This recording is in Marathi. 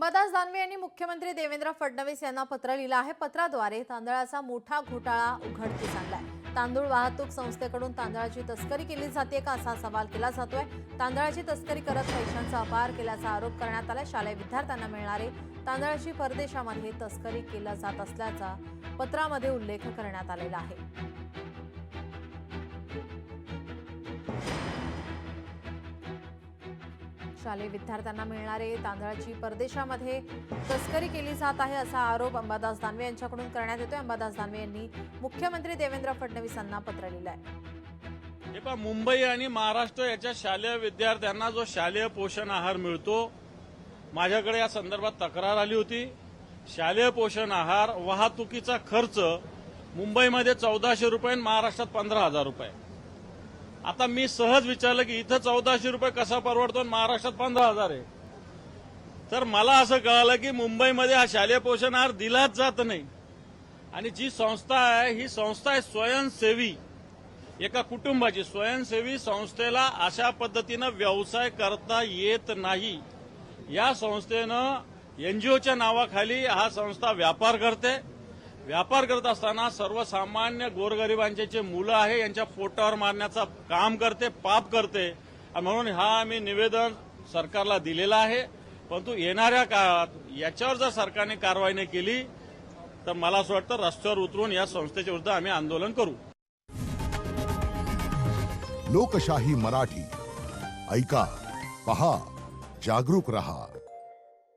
अंबादास दानवे यांनी मुख्यमंत्री देवेंद्र फडणवीस यांना पत्र लिहिलं आहे। पत्राद्वारे तांदळाचा मोठा घोटाळा उघडकीस आणलाय। तांदूळ वाहतूक संस्थेकडून तांदळाची तस्करी केली जाते का असा सवाल केला जातोय। तांदळाची तस्करी करत पैशांचा अपहार केल्याचा आरोप करण्यात आला। शालेय विद्यार्थ्यांना मिळणारे तांदळाची परदेशामध्ये तस्करी केली जात असल्याचा पत्रामध्ये उल्लेख करण्यात आलेला आहे। शालेय विद्यार्थ्यांना मिळणारे तांदळाची परदेशामध्ये तस्करी केली जात आहे असा आरोप अंबादास दानवे यांच्याकडून करण्यात येतोय। अंबादास दानवे यांनी मुख्यमंत्री देवेंद्र फडणवीस यांना पत्र लिहिलंय। मुंबई आणि महाराष्ट्र याच्या शालेय विद्यार्थ्यांना जो शालेय पोषण आहार मिळतो, माझ्याकडे या संदर्भात तक्रार आली होती। शालेय पोषण आहार वाहतुकीचा खर्च मुंबईमध्ये 1400 रुपये आणि महाराष्ट्रात 15,000 रुपये। आता मी सहज विचारलं की इथं 1400 रुपये कसा परवडतो आणि महाराष्ट्रात 15,000 आहे। तर मला असं कळालं की मुंबईमध्ये हा शालेय पोषण आहार दिलाच जात नाही आणि जी संस्था आहे ही संस्था आहे स्वयंसेवी, एका कुटुंबाची स्वयंसेवी संस्थेला अशा पद्धतीनं व्यवसाय करता येत नाही। या संस्थेनं एनजीओच्या नावाखाली हा संस्था व्यापार करते। व्यापार करत असताना सर्वसामान्य गोरगरिबांचे जे मुलं आहे यांच्या पोटावर मारण्याचा काम करते, पाप करते। म्हणून हा आम्ही निवेदन सरकारला दिलेला आहे। परंतु येणाऱ्या काळात याच्यावर जर सरकारने कारवाई नाही केली तर मला असं वाटतं रस्त्यावर उतरून या संस्थेच्या विरुद्ध आम्ही आंदोलन करू। लोकशाही मराठी ऐका, पहा, जागरूक रहा।